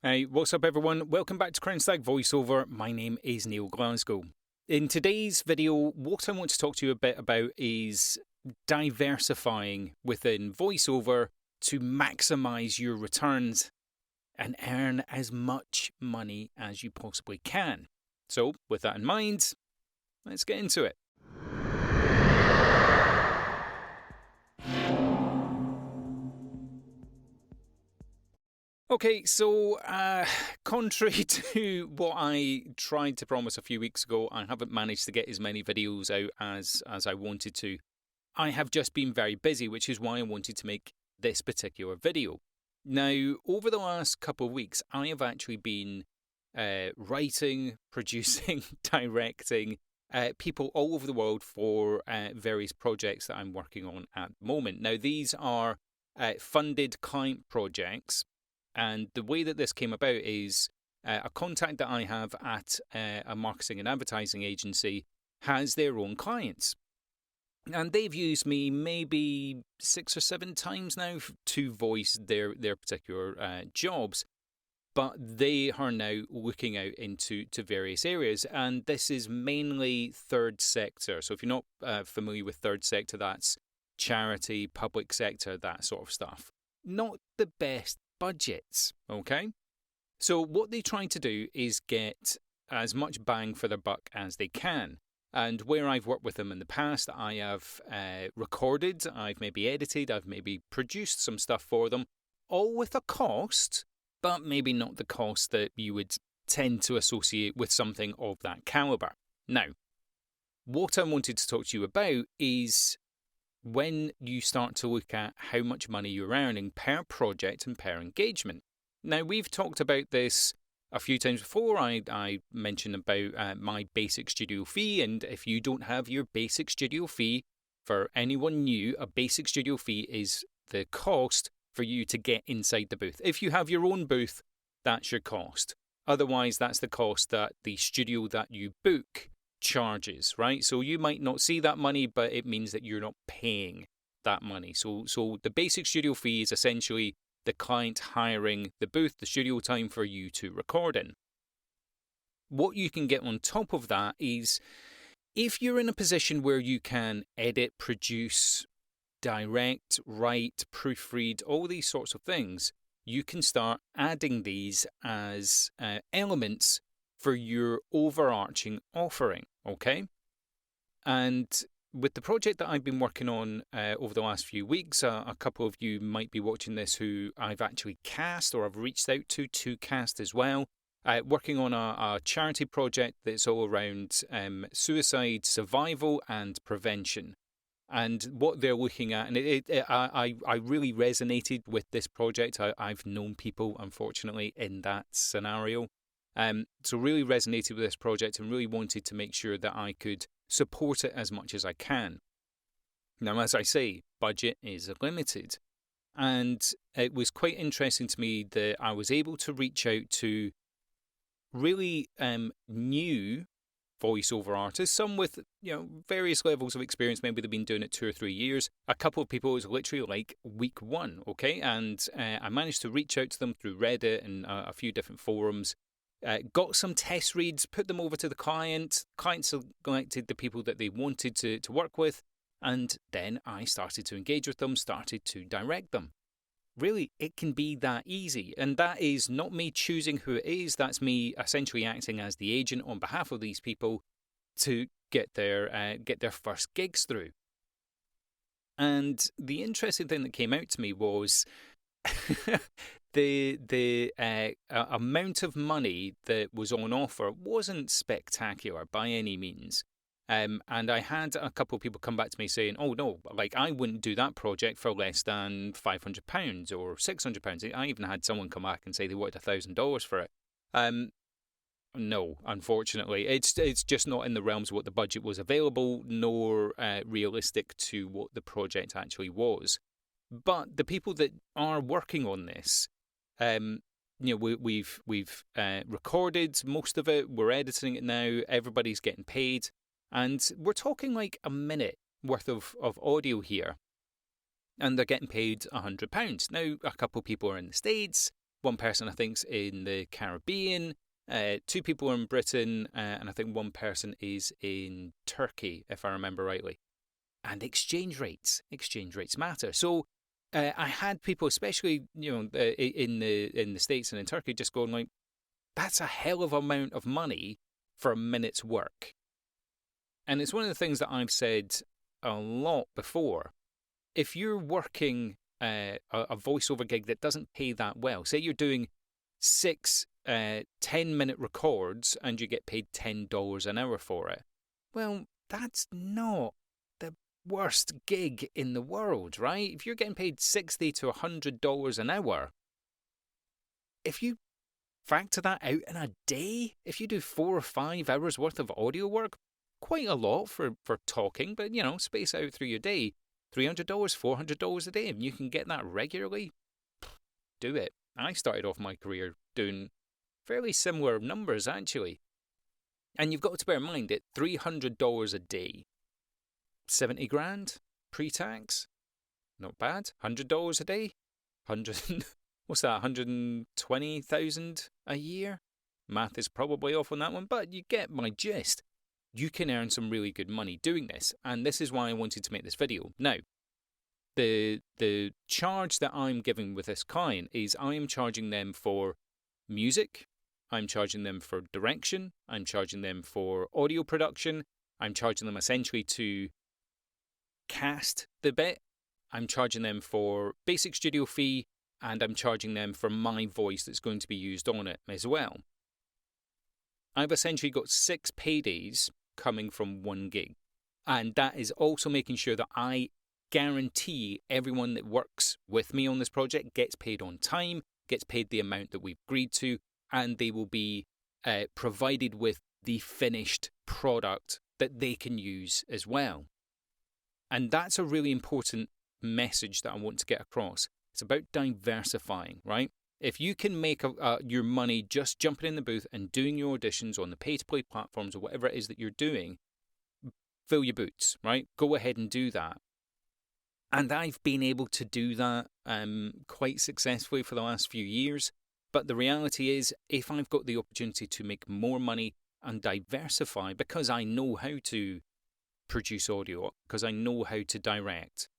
Hey, what's up everyone? Welcome back to Crown Stag voiceover. My name is Neil Glasgow. In today's video, what I want to talk to you a bit about is diversifying within voiceover to maximize your returns and earn as much money as you possibly can. So, with that in mind, let's get into it. Okay, so contrary to what I tried to promise a few weeks ago, I haven't managed to get as many videos out as I wanted to. I have just been very busy, which is why I wanted to make this particular video. Now, over the last couple of weeks, I have actually been writing, producing, directing people all over the world for various projects that I'm working on at the moment. Now, these are funded client projects. And the way that this came about is a contact that I have at a marketing and advertising agency has their own clients. And they've used me maybe 6 or 7 times now to voice their particular jobs. But they are now looking out into various areas. And this is mainly third sector. So if you're not familiar with third sector, that's charity, public sector, that sort of stuff. Not the best budgets, okay? So what they try to do is get as much bang for their buck as they can. And where I've worked with them in the past, I have recorded, I've maybe edited, I've maybe produced some stuff for them, all with a cost, but maybe not the cost that you would tend to associate with something of that caliber. Now, what I wanted to talk to you about is when you start to look at how much money you're earning per project and per engagement. Now, we've talked about this a few times before. I mentioned about my basic studio fee, and if you don't have your basic studio fee, for anyone new, a basic studio fee is the cost for you to get inside the booth. If you have your own booth, that's your cost. Otherwise, that's the cost that the studio that you book charges, right? So you might not see that money, but it means that you're not paying that money. So the basic studio fee is essentially the client hiring the booth, the studio time for you to record in. What you can get on top of that is if you're in a position where you can edit, produce, direct, write, proofread, all these sorts of things, you can start adding these as elements for your overarching offering, okay? And with the project that I've been working on over the last few weeks, a couple of you might be watching this who I've actually cast or I've reached out to cast as well. Working on a charity project that's all around suicide survival and prevention. And what they're looking at, and I really resonated with this project. I've known people, unfortunately, in that scenario. So really resonated with this project and really wanted to make sure that I could support it as much as I can. Now, as I say, budget is limited. And it was quite interesting to me that I was able to reach out to really new voiceover artists, some with various levels of experience. Maybe they've been doing it 2 or 3 years. A couple of people, it was literally like week 1, okay? And I managed to reach out to them through Reddit and a few different forums. Got some test reads, put them over to the client. Client selected the people that they wanted to work with, and then I started to engage with them, started to direct them. Really, it can be that easy, and that is not me choosing who it is. That's me essentially acting as the agent on behalf of these people to get their first gigs through. And the interesting thing that came out to me was the amount of money that was on offer wasn't spectacular by any means. And I had a couple of people come back to me saying, oh no, like I wouldn't do that project for less than £500 or £600. I even had someone come back and say they wanted $1,000 for it. No, unfortunately, it's just not in the realms of what the budget was available, nor realistic to what the project actually was. But the people that are working on this, we've recorded most of it. We're editing it now. Everybody's getting paid, and we're talking like a minute worth of audio here, and they're getting paid £100. Now, a couple of people are in the States. One person I think's in the Caribbean. 2 people are in Britain, and I think one person is in Turkey, if I remember rightly. And exchange rates matter. So I had people, especially in the States and in Turkey, just going like, "That's a hell of an amount of money for a minute's work." And it's one of the things that I've said a lot before. If you're working a voiceover gig that doesn't pay that well, say you're doing 6 10-minute records and you get paid $10 an hour for it, well, that's not the worst gig in the world, right? If you're getting paid $60 to $100 an hour, if you factor that out in a day, if you do 4 or 5 hours worth of audio work, quite a lot for talking, but space it out through your day, $300, $400 a day, and you can get that regularly, do it. I started off my career doing fairly similar numbers, actually. And you've got to bear in mind that $300 a day, 70 grand pre-tax, not bad. $100 a day, what's that, 120,000 a year? Math is probably off on that one, but you get my gist. You can earn some really good money doing this, and this is why I wanted to make this video. Now, the charge that I'm giving with this client is I am charging them for music, I'm charging them for direction, I'm charging them for audio production, I'm charging them essentially to cast the bit, I'm charging them for basic studio fee, and I'm charging them for my voice that's going to be used on it as well. I've essentially got 6 paydays coming from one gig. And that is also making sure that I guarantee everyone that works with me on this project gets paid on time, gets paid the amount that we've agreed to, and they will be provided with the finished product that they can use as well. And that's a really important message that I want to get across. It's about diversifying, right? If you can make your money just jumping in the booth and doing your auditions on the pay-to-play platforms or whatever it is that you're doing, fill your boots, right? Go ahead and do that. And I've been able to do that quite successfully for the last few years. But the reality is, if I've got the opportunity to make more money and diversify, because I know how to produce audio, because I know how to direct,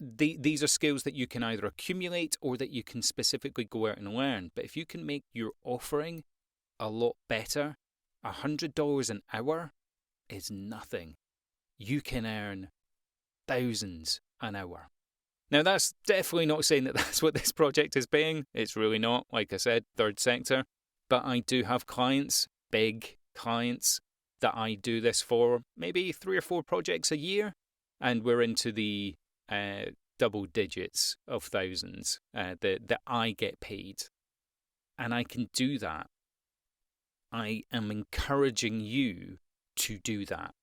these are skills that you can either accumulate or that you can specifically go out and learn. But if you can make your offering a lot better, $100 an hour is nothing. You can earn thousands an hour. Now, that's definitely not saying that that's what this project is paying. It's really not. Like I said, third sector. But I do have clients, big clients, that I do this for maybe 3 or 4 projects a year. And we're into the double digits of thousands that I get paid. And I can do that. I am encouraging you to do that.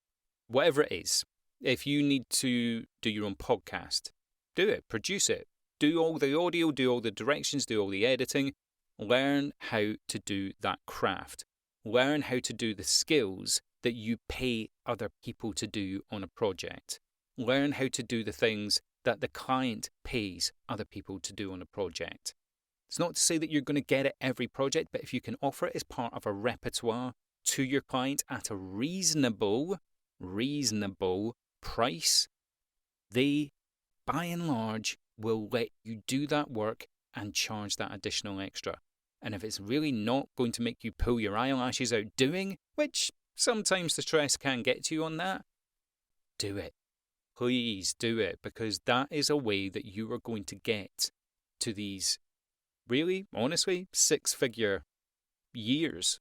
Whatever it is. If you need to do your own podcast, do it, produce it. Do all the audio, do all the directions, do all the editing. Learn how to do that craft. Learn how to do the skills that you pay other people to do on a project. Learn how to do the things that the client pays other people to do on a project. It's not to say that you're going to get it every project, but if you can offer it as part of a repertoire to your client at a reasonable price, they, by and large, will let you do that work and charge that additional extra. And if it's really not going to make you pull your eyelashes out doing, which sometimes the stress can get to you on that, do it. Please do it, because that is a way that you are going to get to these really, honestly, 6-figure years.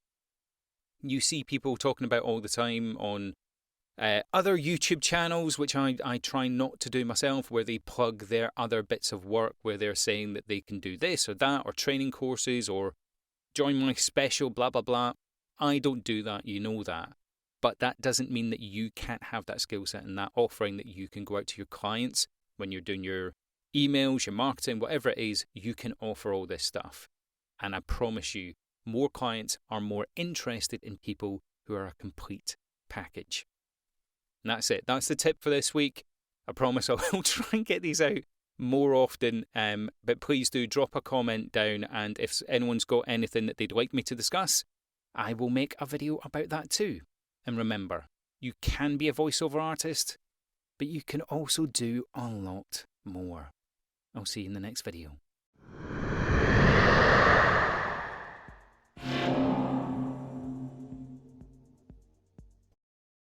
You see people talking about all the time on other YouTube channels, which I try not to do myself, where they plug their other bits of work, where they're saying that they can do this or that, or training courses, or join my special, blah, blah, blah. I don't do that, you know that. But that doesn't mean that you can't have that skill set and that offering that you can go out to your clients when you're doing your emails, your marketing, whatever it is, you can offer all this stuff. And I promise you, more clients are more interested in people who are a complete package. And that's it. That's the tip for this week. I promise I will try and get these out more often. But please do drop a comment down, and if anyone's got anything that they'd like me to discuss, I will make a video about that too. And remember, you can be a voiceover artist, but you can also do a lot more. I'll see you in the next video.